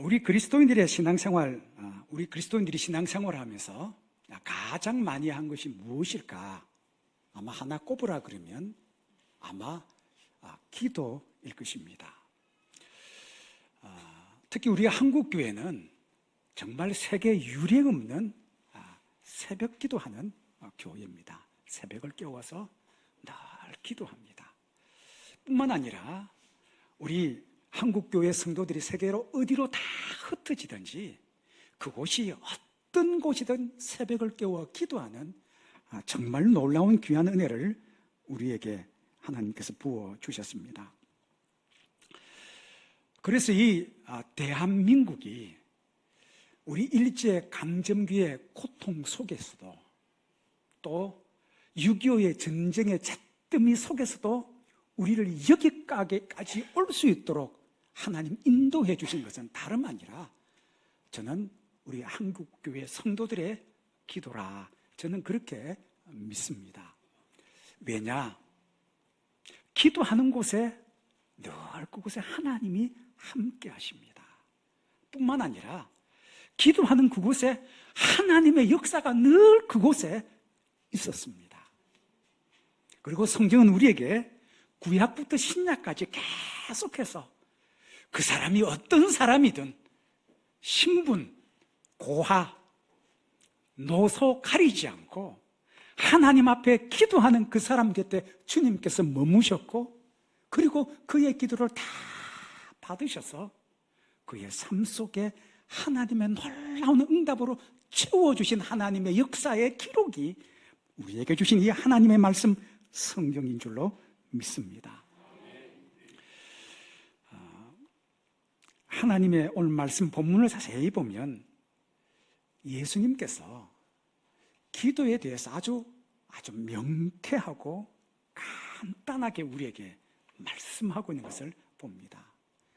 우리 그리스도인들이 신앙생활을 하면서 가장 많이 한 것이 무엇일까? 아마 하나 꼽으라 그러면 아마 기도일 것입니다. 특히 우리 한국교회는 정말 세계 유례 없는 새벽 기도하는 교회입니다. 새벽을 깨워서 늘 기도합니다. 뿐만 아니라 우리 한국교회 성도들이 세계로 어디로 다 흩어지든지 그곳이 어떤 곳이든 새벽을 깨워 기도하는 정말 놀라운 귀한 은혜를 우리에게 하나님께서 부어주셨습니다. 그래서 이 대한민국이 우리 일제강점기의 고통 속에서도 또 6.25의 전쟁의 잿더미 속에서도 우리를 여기까지 올 수 있도록 하나님 인도해 주신 것은 다름 아니라 저는 우리 한국교회 성도들의 기도라, 저는 그렇게 믿습니다. 왜냐? 기도하는 곳에 늘 그곳에 하나님이 함께 하십니다. 뿐만 아니라 기도하는 그곳에 하나님의 역사가 늘 그곳에 있었습니다. 그리고 성경은 우리에게 구약부터 신약까지 계속해서 그 사람이 어떤 사람이든 신분, 고하, 노소 가리지 않고 하나님 앞에 기도하는 그 사람 곁에 주님께서 머무셨고, 그리고 그의 기도를 다 받으셔서 그의 삶 속에 하나님의 놀라운 응답으로 채워주신 하나님의 역사의 기록이 우리에게 주신 이 하나님의 말씀 성경인 줄로 믿습니다. 하나님의 오늘 말씀 본문을 자세히 보면 예수님께서 기도에 대해서 아주 명쾌하고 간단하게 우리에게 말씀하고 있는 것을 봅니다.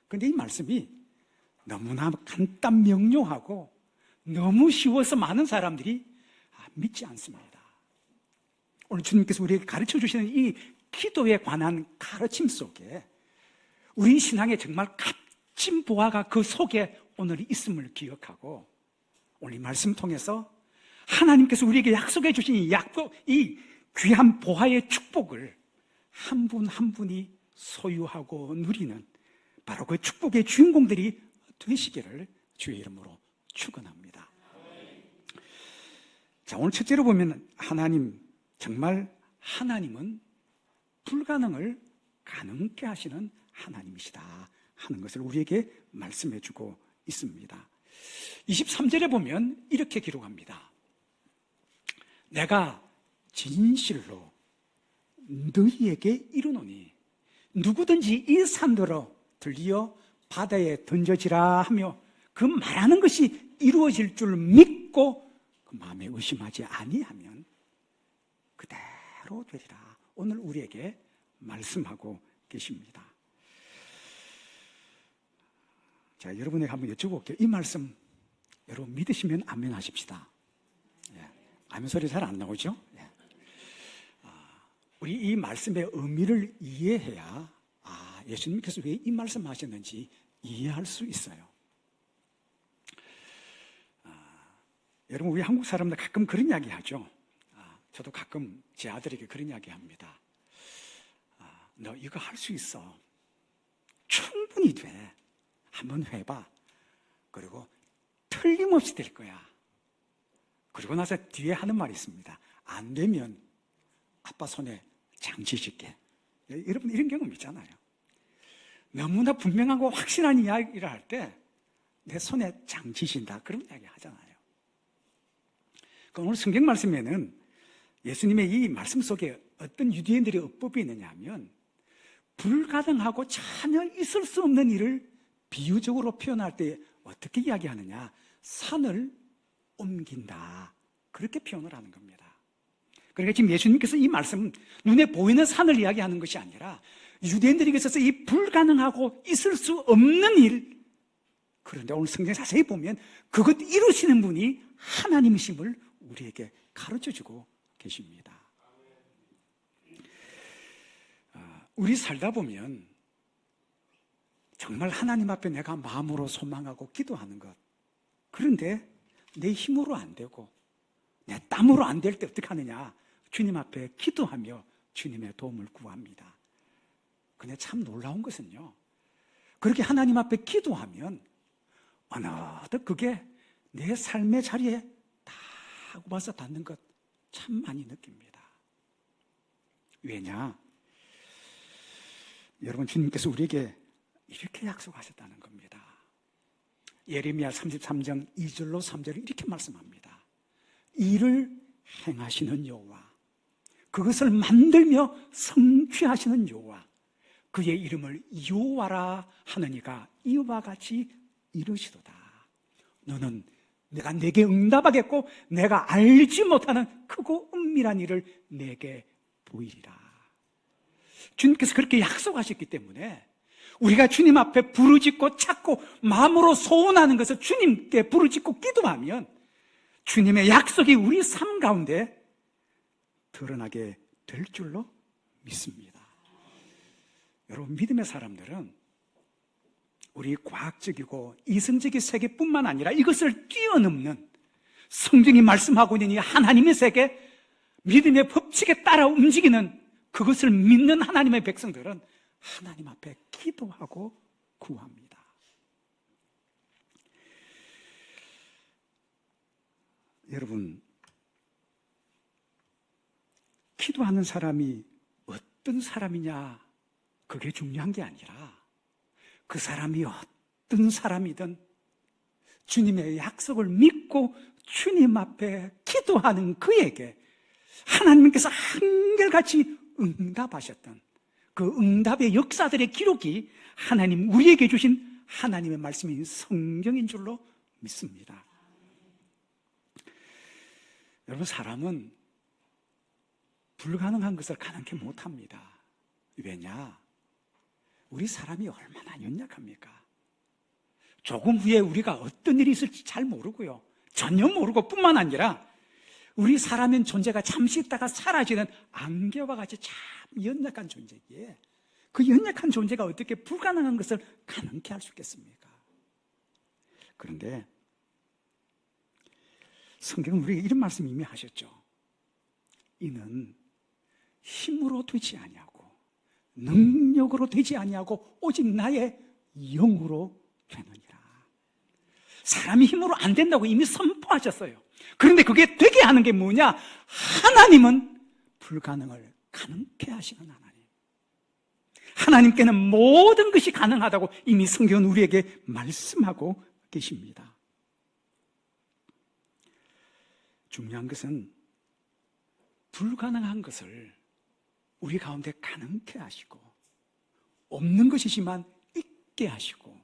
그런데 이 말씀이 너무나 간단 명료하고 너무 쉬워서 많은 사람들이 믿지 않습니다. 오늘 주님께서 우리에게 가르쳐 주시는 이 기도에 관한 가르침 속에 우리 신앙에 정말 값진 보화가 그 속에 오늘 있음을 기억하고 오늘 이 말씀 통해서 하나님께서 우리에게 약속해 주신 이 귀한 보화의 축복을 한 분 한 분이 소유하고 누리는 바로 그 축복의 주인공들이 되시기를 주의 이름으로 축원합니다. 자, 오늘 첫째로 보면 정말 하나님은 불가능을 가능케 하시는 하나님이시다 하는 것을 우리에게 말씀해 주고 있습니다. 23절에 보면 이렇게 기록합니다. 내가 진실로 너희에게 이르노니 누구든지 이 산더러 들리어 바다에 던져지라 하며 그 말하는 것이 이루어질 줄 믿고 그 마음에 의심하지 아니하면 그대로 되리라. 오늘 우리에게 말씀하고 계십니다. 자, 여러분에게 한번 여쭤볼게요. 이 말씀 여러분 믿으시면 아멘 하십시다. 예. 아멘 소리 잘 안 나오죠? 예. 우리 이 말씀의 의미를 이해해야 예수님께서 왜 이 말씀 하셨는지 이해할 수 있어요. 여러분, 우리 한국 사람들 가끔 그런 이야기 하죠. 저도 가끔 제 아들에게 그런 이야기 합니다. 너 이거 할 수 있어. 충분히 돼. 한번 해봐. 그리고 틀림없이 될 거야. 그리고 나서 뒤에 하는 말이 있습니다. 안 되면 아빠 손에 장치 짓게. 여러분, 이런 경험 있잖아요. 너무나 분명하고 확실한 이야기를 할 때 내 손에 장치 진다, 그런 이야기 하잖아요. 오늘 성경 말씀에는 예수님의 이 말씀 속에 어떤 유대인들의 어법이 있느냐 하면 불가능하고 전혀 있을 수 없는 일을 비유적으로 표현할 때 어떻게 이야기하느냐, 산을 옮긴다, 그렇게 표현을 하는 겁니다. 그러니까 지금 예수님께서 이 말씀은 눈에 보이는 산을 이야기하는 것이 아니라 유대인들에게 있어서 이 불가능하고 있을 수 없는 일, 그런데 오늘 성경 자세히 보면 그것 이루시는 분이 하나님이심을 우리에게 가르쳐주고 계십니다. 우리 살다 보면 정말 하나님 앞에 내가 마음으로 소망하고 기도하는 것. 그런데 내 힘으로 안 되고 내 땀으로 안 될 때 어떻게 하느냐? 주님 앞에 기도하며 주님의 도움을 구합니다. 근데 참 놀라운 것은요, 그렇게 하나님 앞에 기도하면 어느덧 그게 내 삶의 자리에 다 와서 닿는 것 참 많이 느낍니다. 왜냐? 여러분, 주님께서 우리에게 이렇게 약속하셨다는 겁니다. 예레미야 33장 2절로 3절을 이렇게 말씀합니다. 이를 행하시는 여호와, 그것을 만들며 성취하시는 여호와, 그의 이름을 여호와라 하느니가 이와 같이 이르시도다. 너는 내가 내게 응답하겠고 내가 알지 못하는 크고 은밀한 일을 내게 보이리라. 주님께서 그렇게 약속하셨기 때문에 우리가 주님 앞에 부르짖고 찾고 마음으로 소원하는 것을 주님께 부르짖고 기도하면 주님의 약속이 우리 삶 가운데 드러나게 될 줄로 믿습니다. 여러분, 믿음의 사람들은 우리 과학적이고 이성적인 세계뿐만 아니라 이것을 뛰어넘는 성경이 말씀하고 있는 이 하나님의 세계, 믿음의 법칙에 따라 움직이는 그것을 믿는 하나님의 백성들은 하나님 앞에 기도하고 구합니다. 여러분, 기도하는 사람이 어떤 사람이냐, 그게 중요한 게 아니라 그 사람이 어떤 사람이든 주님의 약속을 믿고 주님 앞에 기도하는 그에게 하나님께서 한결같이 응답하셨던 그 응답의 역사들의 기록이 하나님 우리에게 주신 하나님의 말씀인 성경인 줄로 믿습니다. 여러분, 사람은 불가능한 것을 가능케 못합니다. 왜냐? 우리 사람이 얼마나 연약합니까? 조금 후에 우리가 어떤 일이 있을지 잘 모르고요, 전혀 모르고 뿐만 아니라 우리 사람의 존재가 잠시 있다가 사라지는 안개와 같이 참 연약한 존재기에 그 연약한 존재가 어떻게 불가능한 것을 가능케 할 수 있겠습니까? 그런데 성경은 우리에게 이런 말씀 이미 하셨죠. 이는 힘으로 되지 아니하고 능력으로 되지 아니하고 오직 나의 영으로 되느니라. 사람이 힘으로 안 된다고 이미 선포하셨어요. 그런데 그게 되게 하는 게 뭐냐? 하나님은 불가능을 가능케 하시는 하나님. 하나님께는 모든 것이 가능하다고 이미 성경은 우리에게 말씀하고 계십니다. 중요한 것은 불가능한 것을 우리 가운데 가능케 하시고, 없는 것이지만 있게 하시고,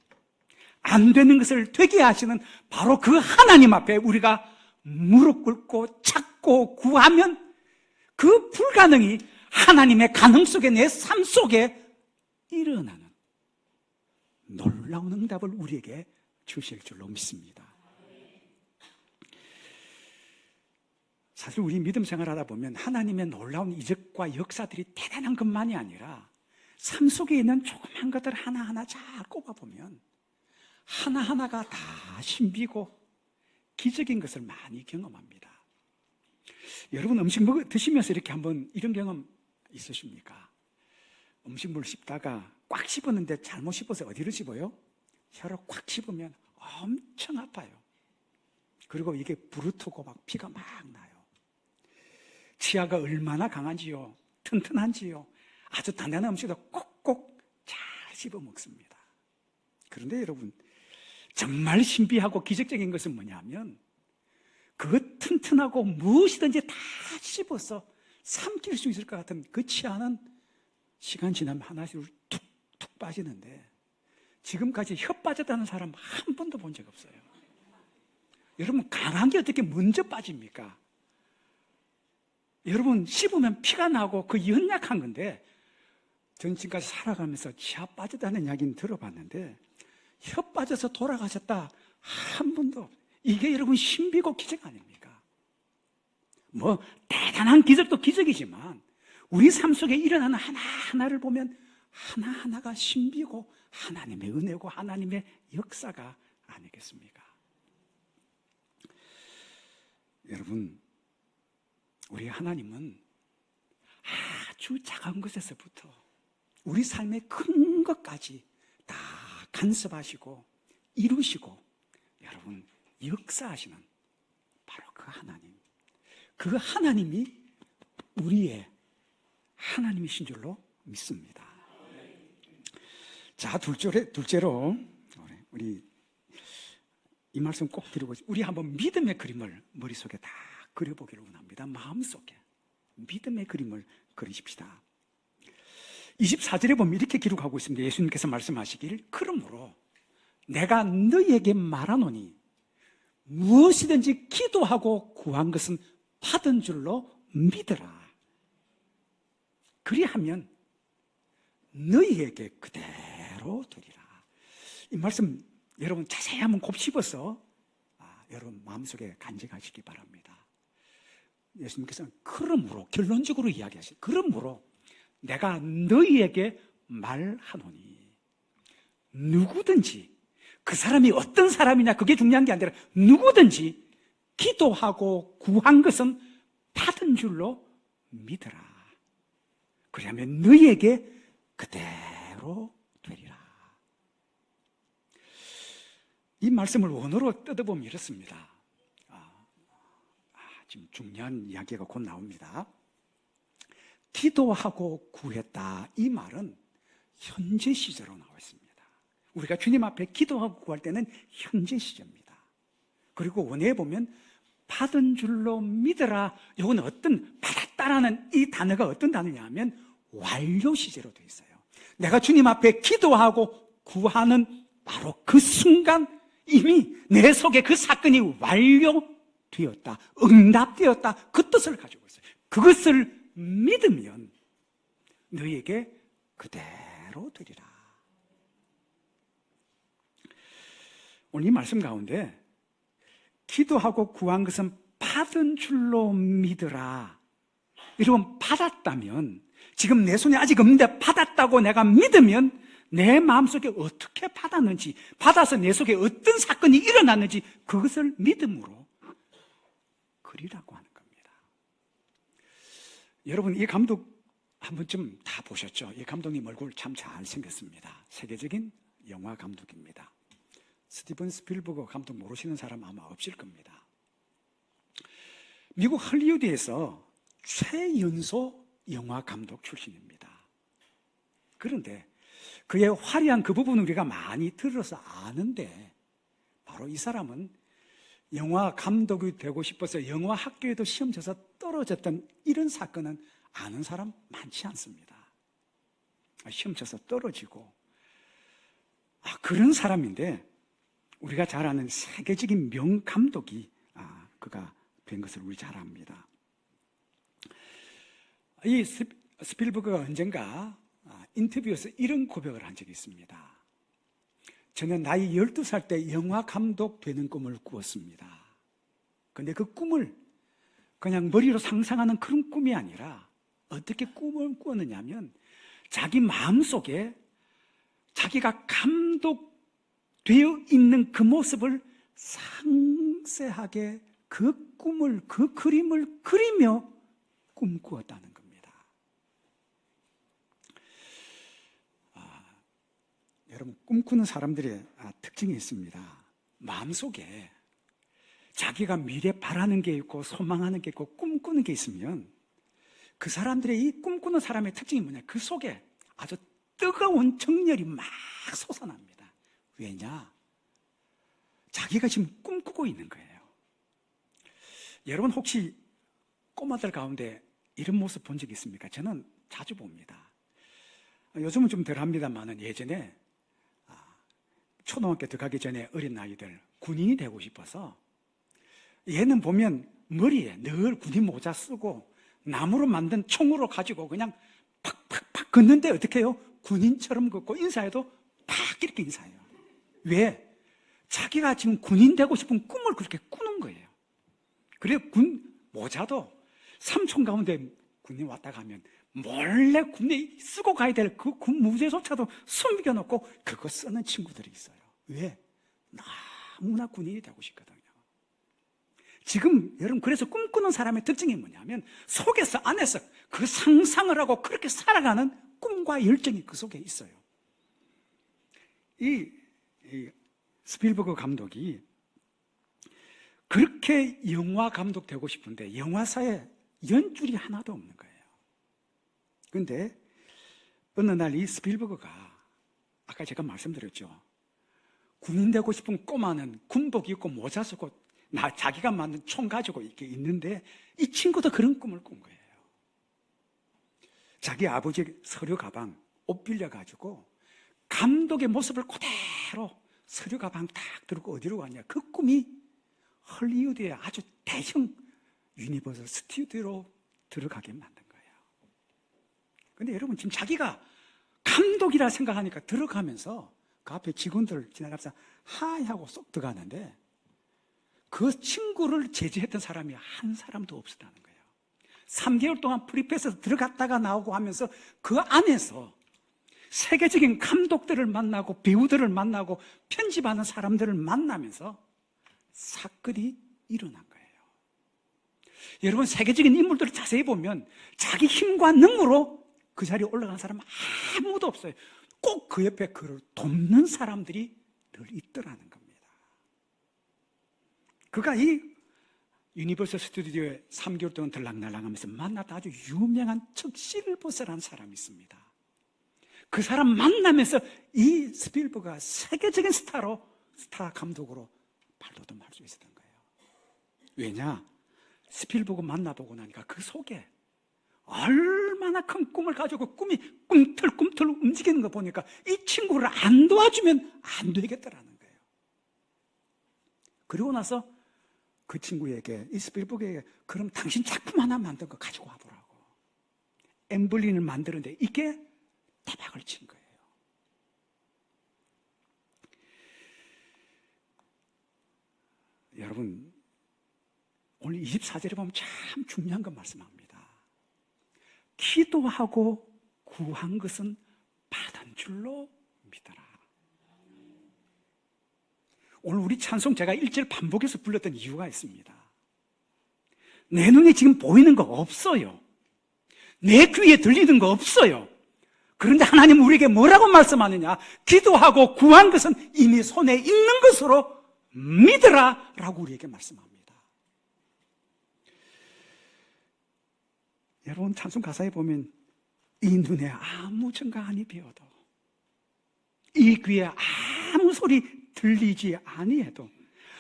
안 되는 것을 되게 하시는 바로 그 하나님 앞에 우리가 무릎 꿇고 찾고 구하면 그 불가능이 하나님의 가능 속에, 내 삶 속에 일어나는 놀라운 응답을 우리에게 주실 줄로 믿습니다. 사실 우리 믿음 생활하다 보면 하나님의 놀라운 이적과 역사들이 대단한 것만이 아니라 삶 속에 있는 조그만 것들 하나하나 잘 꼽아보면 하나하나가 다 신비고 기적인 것을 많이 경험합니다. 여러분, 음식 드시면서 이렇게 한번 이런 경험 있으십니까? 음식물 씹다가 꽉 씹었는데 잘못 씹어서 어디로 씹어요? 혀로 꽉 씹으면 엄청 아파요. 그리고 이게 부르트고 막 피가 막 나요. 치아가 얼마나 강한지요, 튼튼한지요, 아주 단단한 음식도 꼭꼭 잘 씹어 먹습니다. 그런데 여러분, 정말 신비하고 기적적인 것은 뭐냐면 그 튼튼하고 무엇이든지 다 씹어서 삼킬 수 있을 것 같은 그 치아는 시간 지나면 하나씩 툭툭 빠지는데 지금까지 혀 빠졌다는 사람 한 번도 본 적 없어요. 여러분, 강한 게 어떻게 먼저 빠집니까? 여러분, 씹으면 피가 나고 그 연약한 건데, 전 지금까지 살아가면서 치아 빠졌다는 이야기는 들어봤는데 혀 빠져서 돌아가셨다 한 번도 없어요. 이게 여러분 신비고 기적 아닙니까? 뭐 대단한 기적도 기적이지만 우리 삶 속에 일어나는 하나하나를 보면 하나하나가 신비고 하나님의 은혜고 하나님의 역사가 아니겠습니까? 여러분, 우리 하나님은 아주 작은 것에서부터 우리 삶의 큰 것까지 다 간섭하시고 이루시고 여러분 역사하시는 바로 그 하나님, 그 하나님이 우리의 하나님이신 줄로 믿습니다. 자, 둘째로 우리 이 말씀 꼭 드리고 우리 한번 믿음의 그림을 머릿속에 다 그려보기를 원합니다. 마음속에 믿음의 그림을 그리십시다. 24절에 보면 이렇게 기록하고 있습니다. 예수님께서 말씀하시길, 그러므로 내가 너희에게 말하노니 무엇이든지 기도하고 구한 것은 받은 줄로 믿으라. 그리하면 너희에게 그대로 되리라. 이 말씀 여러분 자세히 한번 곱씹어서 여러분 마음속에 간직하시기 바랍니다. 예수님께서는 그러므로 결론적으로 이야기하시죠. 그러므로 내가 너희에게 말하노니, 누구든지 그 사람이 어떤 사람이냐 그게 중요한 게 아니라 누구든지 기도하고 구한 것은 받은 줄로 믿으라. 그러면 너희에게 그대로 되리라. 이 말씀을 원어로 뜯어보면 이렇습니다. 지금 중요한 이야기가 곧 나옵니다. 기도하고 구했다, 이 말은 현재 시제로 나와 있습니다. 우리가 주님 앞에 기도하고 구할 때는 현재 시제입니다. 그리고 원어에 보면 받은 줄로 믿으라, 이건 어떤 받았다라는 이 단어가 어떤 단어냐 하면 완료 시제로 되어 있어요. 내가 주님 앞에 기도하고 구하는 바로 그 순간 이미 내 속에 그 사건이 완료되었다, 응답되었다, 그 뜻을 가지고 있어요. 그것을 믿으면 너희에게 그대로 되리라. 오늘 이 말씀 가운데 기도하고 구한 것은 받은 줄로 믿으라. 여러분, 받았다면, 지금 내 손에 아직 없는데 받았다고 내가 믿으면 내 마음속에 어떻게 받았는지, 받아서 내 속에 어떤 사건이 일어났는지 그것을 믿음으로 그리라고 하는 겁니다. 여러분, 이 감독 한 번쯤 다 보셨죠? 이 감독님 얼굴 참 잘생겼습니다. 세계적인 영화 감독입니다. 스티븐 스필버그 감독 모르시는 사람 아마 없을 겁니다. 미국 할리우드에서 최연소 영화 감독 출신입니다. 그런데 그의 화려한 그 부분을 우리가 많이 들어서 아는데, 바로 이 사람은 영화 감독이 되고 싶어서 영화 학교에도 시험 쳐서 떨어졌던 이런 사건은 아는 사람 많지 않습니다. 시험 쳐서 떨어지고 그런 사람인데, 우리가 잘 아는 세계적인 명감독이 그가 된 것을 우리 잘 압니다. 이 스필버그가 언젠가 인터뷰에서 이런 고백을 한 적이 있습니다. 저는 나이 12살 때 영화 감독 되는 꿈을 꾸었습니다. 그런데 그 꿈을 그냥 머리로 상상하는 그런 꿈이 아니라 어떻게 꿈을 꾸었느냐면, 자기 마음속에 자기가 감독되어 있는 그 모습을 상세하게 그 꿈을, 그 그림을 그리며 꿈꾸었다는 겁니다. 여러분, 꿈꾸는 사람들의 특징이 있습니다. 마음속에 자기가 미래 바라는 게 있고 소망하는 게 있고 꿈꾸는 게 있으면, 그 사람들의 이 꿈꾸는 사람의 특징이 뭐냐, 그 속에 아주 뜨거운 정열이 막 솟아납니다. 왜냐? 자기가 지금 꿈꾸고 있는 거예요. 여러분, 혹시 꼬마들 가운데 이런 모습 본 적 있습니까? 저는 자주 봅니다. 요즘은 좀 덜합니다만은 예전에 초등학교 들어가기 전에 어린 아이들 군인이 되고 싶어서, 얘는 보면 머리에 늘 군인 모자 쓰고 나무로 만든 총으로 가지고 그냥 팍팍팍 걷는데 어떻게 해요? 군인처럼 걷고 인사해도 팍 이렇게 인사해요. 왜? 자기가 지금 군인 되고 싶은 꿈을 그렇게 꾸는 거예요. 그래, 군 모자도 3촌 가운데 군인 왔다 가면 몰래 군에 쓰고 가야 될 그 군 무제조차도 숨겨놓고 그거 쓰는 친구들이 있어요. 왜? 너무나 군인이 되고 싶거든요. 지금 여러분 그래서 꿈꾸는 사람의 특징이 뭐냐면 속에서 안에서 그 상상을 하고 그렇게 살아가는 꿈과 열정이 그 속에 있어요. 이 스필버그 감독이 그렇게 영화 감독 되고 싶은데 영화사에 연줄이 하나도 없는 거예요. 그런데 어느 날 이 스필버그가 아까 제가 말씀드렸죠. 군인 되고 싶은 꼬마는 군복 입고 모자 쓰고 자기가 만든 총 가지고 이렇게 있는데 이 친구도 그런 꿈을 꾼 거예요. 자기 아버지 서류 가방 옷 빌려가지고 감독의 모습을 그대로 서류 가방 딱 들고 어디로 갔냐. 그 꿈이 헐리우드의 아주 대형 유니버설 스튜디오로 들어가게 만든 거예요. 근데 여러분 지금 자기가 감독이라 생각하니까 들어가면서 그 앞에 직원들 지나가면서 하이 하고 쏙 들어가는데 그 친구를 제지했던 사람이 한 사람도 없었다는 거예요. 3개월 동안 프리패스에서 들어갔다가 나오고 하면서 그 안에서 세계적인 감독들을 만나고 배우들을 만나고 편집하는 사람들을 만나면서 사건이 일어난 거예요. 여러분 세계적인 인물들을 자세히 보면 자기 힘과 능으로 그 자리에 올라간 사람은 아무도 없어요. 꼭 그 옆에 그를 돕는 사람들이 늘 있더라는 겁니다. 그가 이 유니버설 스튜디오에 3개월 동안 들락날락하면서 만났던 아주 유명한 척 실버스라는 사람이 있습니다. 그 사람 만나면서 이 스필버그가 세계적인 스타 감독으로 발돋움할 수 있었던 거예요. 왜냐? 스필버그 만나보고 나니까 그 속에 얼마나 큰 꿈을 가지고 꿈이 꿈틀꿈틀 움직이는 거 보니까 이 친구를 안 도와주면 안 되겠다라는 거예요. 그리고 나서 그 친구에게, 이 스필버그에게 그럼 당신 작품 하나 만든 거 가지고 와보라고. 엠블린을 만드는데 이게 대박을 친 거예요. 여러분 오늘 24절에 보면 참 중요한 거 말씀합니다. 기도하고 구한 것은 받은 줄로 믿어라. 오늘 우리 찬송 제가 1절 반복해서 불렀던 이유가 있습니다. 내 눈에 지금 보이는 거 없어요. 내 귀에 들리는 거 없어요. 그런데 하나님 우리에게 뭐라고 말씀하느냐? 기도하고 구한 것은 이미 손에 있는 것으로 믿으라 라고 우리에게 말씀합니다. 여러분 찬송 가사에 보면 이 눈에 아무 증거 아니 비어도 이 귀에 아무 소리 들리지 아니해도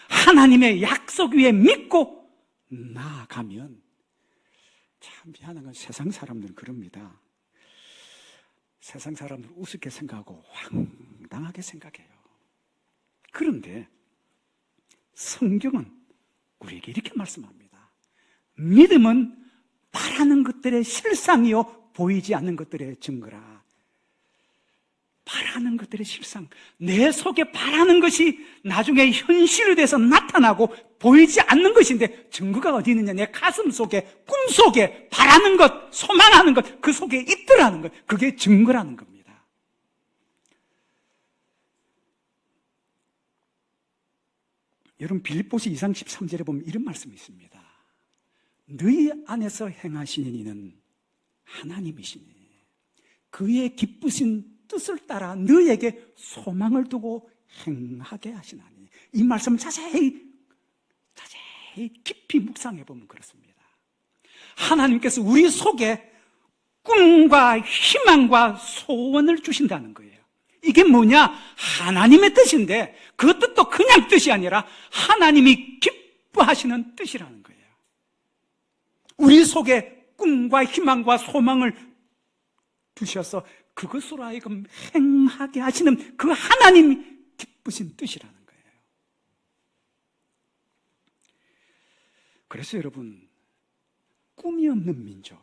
하나님의 약속 위에 믿고 나아가면, 참 미안한 건 세상 사람들은 그럽니다. 세상 사람들 우습게 생각하고 황당하게 생각해요. 그런데 성경은 우리에게 이렇게 말씀합니다. 믿음은 바라는 것들의 실상이요 보이지 않는 것들의 증거라. 바라는 것들의 실상, 내 속에 바라는 것이 나중에 현실이 돼서 나타나고 보이지 않는 것인데 증거가 어디 있느냐? 내 가슴 속에, 꿈 속에 바라는 것, 소망하는 것, 그 속에 있더라는 것, 그게 증거라는 겁니다. 여러분 빌립보서 2장 13절에 보면 이런 말씀이 있습니다. 너희 안에서 행하시는 이는 하나님이시니 그의 기쁘신 뜻을 따라 너희에게 소망을 두고 행하게 하시나니. 이 말씀을 자세히 깊이 묵상해 보면 그렇습니다. 하나님께서 우리 속에 꿈과 희망과 소원을 주신다는 거예요. 이게 뭐냐? 하나님의 뜻인데 그 뜻도 그냥 뜻이 아니라 하나님이 기뻐하시는 뜻이라는 거예요. 우리 속에 꿈과 희망과 소망을 두셔서 그것으로 하여금 행하게 하시는 그 하나님이 기쁘신 뜻이라는 거예요. 그래서 여러분, 꿈이 없는 민족,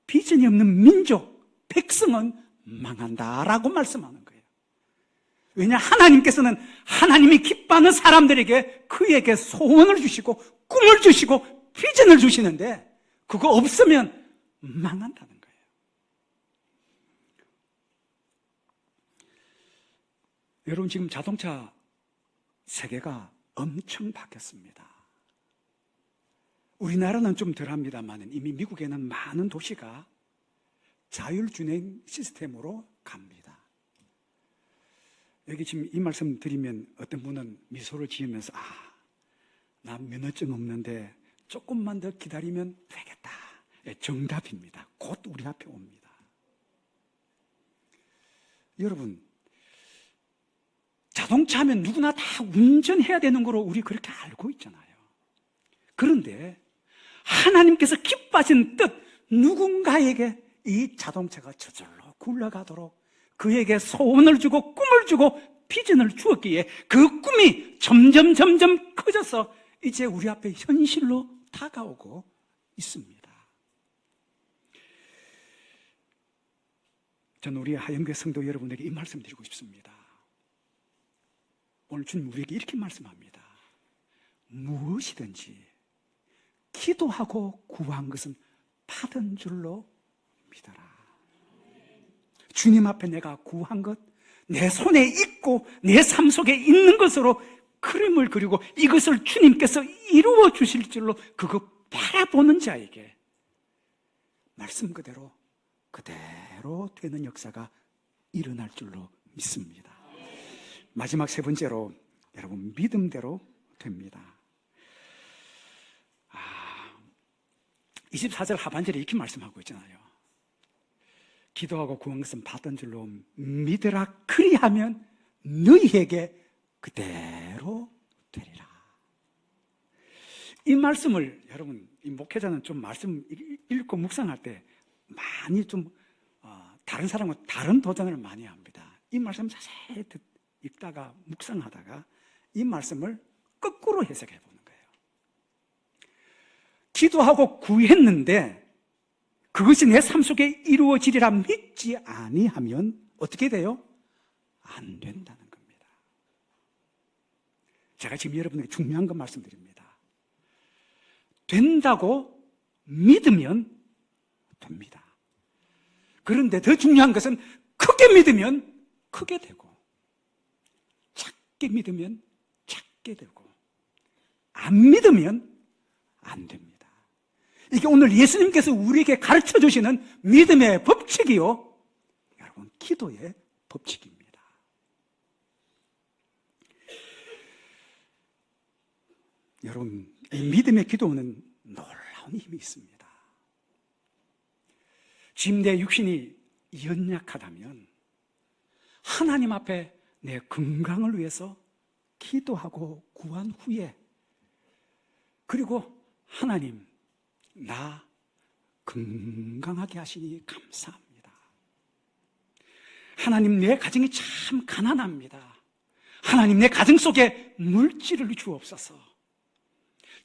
비전이 없는 민족, 백성은 망한다라고 말씀하는 거예요. 왜냐? 하나님께서는 하나님이 기뻐하는 사람들에게 그에게 소원을 주시고 꿈을 주시고 비전을 주시는데 그거 없으면 망한다는 거예요. 여러분, 지금 자동차 세계가 엄청 바뀌었습니다. 우리나라는 좀 덜합니다만 이미 미국에는 많은 도시가 자율주행 시스템으로 갑니다. 여기 지금 이 말씀 드리면 어떤 분은 미소를 지으면서 나 면허증 없는데 조금만 더 기다리면 되겠다. 정답입니다. 곧 우리 앞에 옵니다. 여러분, 자동차 하면 누구나 다 운전해야 되는 거로 우리 그렇게 알고 있잖아요. 그런데 하나님께서 기뻐하신 뜻, 누군가에게 이 자동차가 저절로 굴러가도록 그에게 소원을 주고 꿈을 주고 비전을 주었기에 그 꿈이 점점 커져서 이제 우리 앞에 현실로 다가오고 있습니다. 저는 우리 하영교회 성도 여러분에게 이 말씀 드리고 싶습니다. 오늘 주님 우리에게 이렇게 말씀합니다. 무엇이든지 기도하고 구한 것은 받은 줄로 믿어라. 주님 앞에 내가 구한 것, 내 손에 있고 내 삶 속에 있는 것으로 그림을 그리고 이것을 주님께서 이루어 주실 줄로 그거 바라보는 자에게 말씀 그대로 되는 역사가 일어날 줄로 믿습니다. 마지막 세 번째로, 여러분, 믿음대로 됩니다. 24절 하반절에 이렇게 말씀하고 있잖아요. 기도하고 구한 것은 받은 줄로 믿으라. 그리하면 너희에게 그대로 되리라. 이 말씀을 여러분, 이 목회자는 좀 말씀 읽고 묵상할 때 많이 좀 다른 사람은 다른 도전을 많이 합니다. 이 말씀 자세히 읽다가 묵상하다가 이 말씀을 거꾸로 해석해 보는 거예요. 기도하고 구했는데 그것이 내 삶 속에 이루어지리라 믿지 아니하면 어떻게 돼요? 안 된다는 겁니다. 제가 지금 여러분에게 중요한 것 말씀드립니다. 된다고 믿으면 됩니다. 그런데 더 중요한 것은 크게 믿으면 크게 되고 작게 믿으면 작게 되고 안 믿으면 안 됩니다. 이게 오늘 예수님께서 우리에게 가르쳐 주시는 믿음의 법칙이요, 여러분, 기도의 법칙입니다. 여러분, 이 믿음의 기도는 놀라운 힘이 있습니다. 지금 내 육신이 연약하다면 하나님 앞에 내 건강을 위해서 기도하고 구한 후에, 그리고 하나님, 나 건강하게 하시니 감사합니다. 하나님, 내 가정이 참 가난합니다. 하나님, 내 가정 속에 물질을 주옵소서.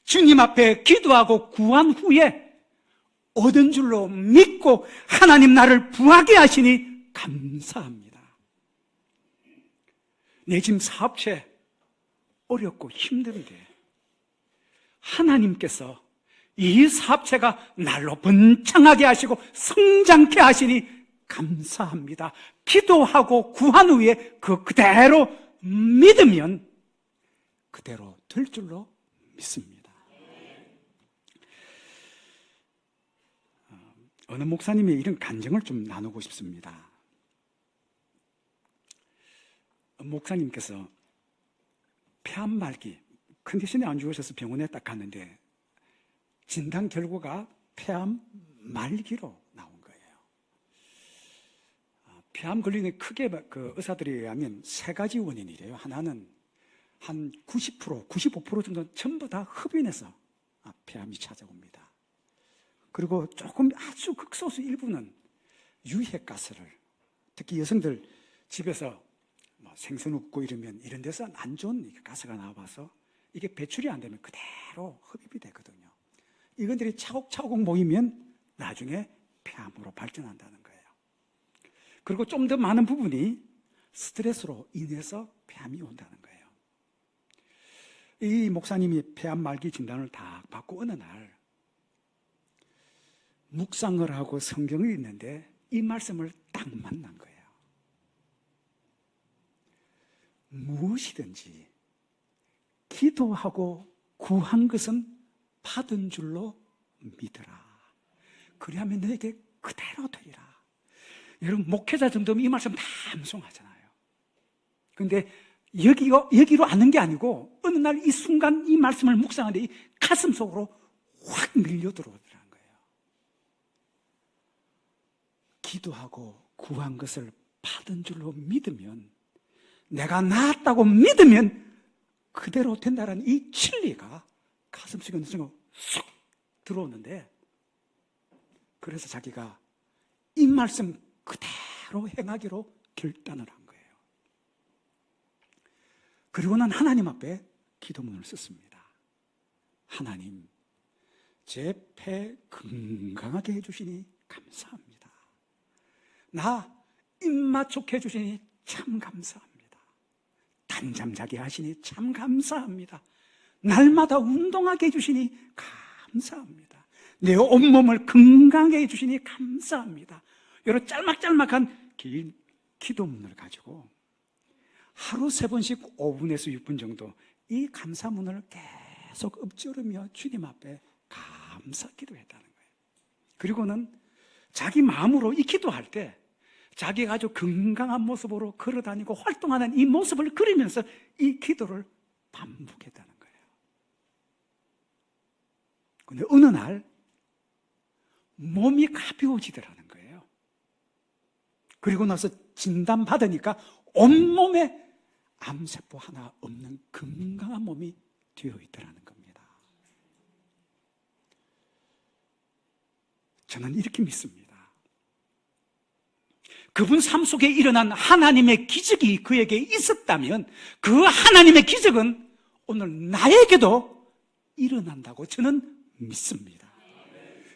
주님 앞에 기도하고 구한 후에 얻은 줄로 믿고 하나님, 나를 부하게 하시니 감사합니다. 내 지금 사업체 어렵고 힘든데 하나님께서 이 사업체가 날로 번창하게 하시고 성장케 하시니 감사합니다. 기도하고 구한 후에 그대로 믿으면 그대로 될 줄로 믿습니다. 어느 목사님의 이런 간증을 좀 나누고 싶습니다. 목사님께서 폐암 말기, 컨디션이 안 좋으셔서 병원에 딱 갔는데 진단 결과가 폐암 말기로 나온 거예요. 폐암 걸리는 크게 그 의사들에 의하면 세 가지 원인이래요. 하나는 한 90%, 95% 정도 전부 다 흡연해서 폐암이 찾아옵니다. 그리고 조금 아주 극소수 일부는 유해가스를, 특히 여성들 집에서 생선 굽고 이러면 이런 데서 안 좋은 가스가 나와서 이게 배출이 안 되면 그대로 흡입이 되거든요. 이것들이 차곡차곡 모이면 나중에 폐암으로 발전한다는 거예요. 그리고 좀 더 많은 부분이 스트레스로 인해서 폐암이 온다는 거예요. 이 목사님이 폐암 말기 진단을 다 받고 어느 날 묵상을 하고 성경을 읽는데 이 말씀을 딱 만난 거예요. 무엇이든지 기도하고 구한 것은 받은 줄로 믿으라. 그리하면 너에게 그대로 되리라. 여러분, 목회자 정도면 이 말씀 다 암송하잖아요. 그런데 여기로 아는 게 아니고 어느 날 이 순간 이 말씀을 묵상하는데 이 가슴 속으로 확 밀려 들어오더라는 거예요. 기도하고 구한 것을 받은 줄로 믿으면, 내가 나았다고 믿으면 그대로 된다는 이 진리가 가슴속에 쑥 들어오는데, 그래서 자기가 이 말씀 그대로 행하기로 결단을 한 거예요. 그리고는 하나님 앞에 기도문을 썼습니다. 하나님, 제 폐 건강하게 해주시니 감사합니다. 나 입맛 좋게 해주시니 참 감사합니다. 단잠 자게 하시니 참 감사합니다. 날마다 운동하게 해주시니 감사합니다. 내 온몸을 건강하게 해주시니 감사합니다. 여러 짤막짤막한 긴 기도문을 가지고 하루 3번씩 5분에서 6분 정도 이 감사문을 계속 읊조르며 주님 앞에 감사 기도했다는 거예요. 그리고는 자기 마음으로 이 기도할 때 자기가 아주 건강한 모습으로 걸어다니고 활동하는 이 모습을 그리면서 이 기도를 반복했다는 거예요. 그런데 어느 날 몸이 가벼워지더라는 거예요. 그리고 나서 진단받으니까 온몸에 암세포 하나 없는 건강한 몸이 되어 있더라는 겁니다. 저는 이렇게 믿습니다. 그분 삶 속에 일어난 하나님의 기적이 그에게 있었다면 그 하나님의 기적은 오늘 나에게도 일어난다고 저는 믿습니다.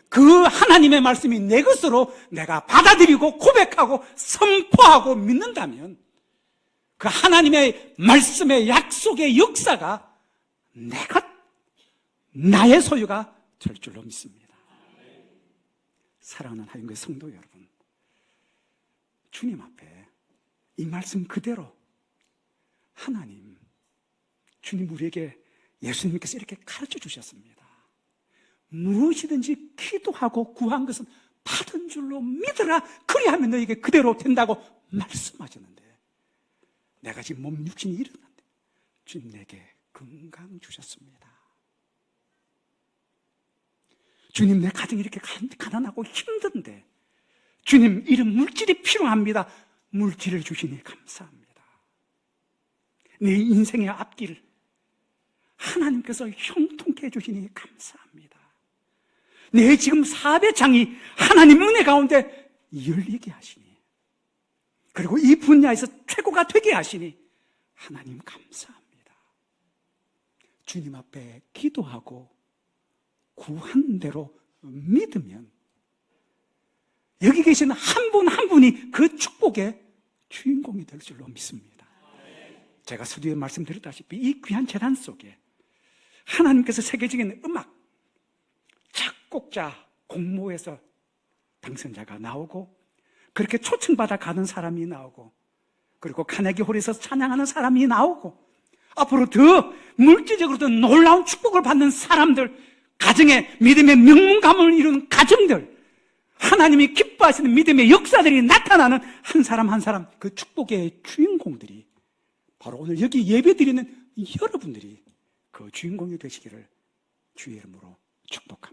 그 하나님의 말씀이 내 것으로 내가 받아들이고 고백하고 선포하고 믿는다면 그 하나님의 말씀의 약속의 역사가 나의 소유가 될 줄로 믿습니다. 사랑하는 하윤교회 성도 여러분, 주님 앞에 이 말씀 그대로 하나님, 주님 우리에게 예수님께서 이렇게 가르쳐 주셨습니다. 무엇이든지 기도하고 구한 것은 받은 줄로 믿으라. 그리하면 너에게 그대로 된다고 말씀하셨는데, 내가 지금 몸 육신이 일어났는데 주님 내게 건강 주셨습니다. 주님, 내 가정이 이렇게 가난하고 힘든데 주님, 이런 물질이 필요합니다. 물질을 주시니 감사합니다. 내 인생의 앞길 하나님께서 형통케 해주시니 감사합니다. 내 지금 사업의 장이 하나님 은혜 가운데 열리게 하시니, 그리고 이 분야에서 최고가 되게 하시니 하나님 감사합니다. 주님 앞에 기도하고 구한 대로 믿으면 여기 계신 한 분 한 분이 그 축복의 주인공이 될 줄로 믿습니다. 제가 서두에 말씀드렸다시피 이 귀한 재단 속에 하나님께서 세계적인 음악 작곡자 공모에서 당선자가 나오고, 그렇게 초청받아 가는 사람이 나오고, 그리고 카네기 홀에서 찬양하는 사람이 나오고, 앞으로 더 물질적으로도 놀라운 축복을 받는 사람들, 가정의 믿음의 명문 가문을 이루는 가정들, 하나님이 기뻐하시는 믿음의 역사들이 나타나는 한 사람 한 사람, 그 축복의 주인공들이 바로 오늘 여기 예배드리는 여러분들이 그 주인공이 되시기를 주의 이름으로 축복합니다.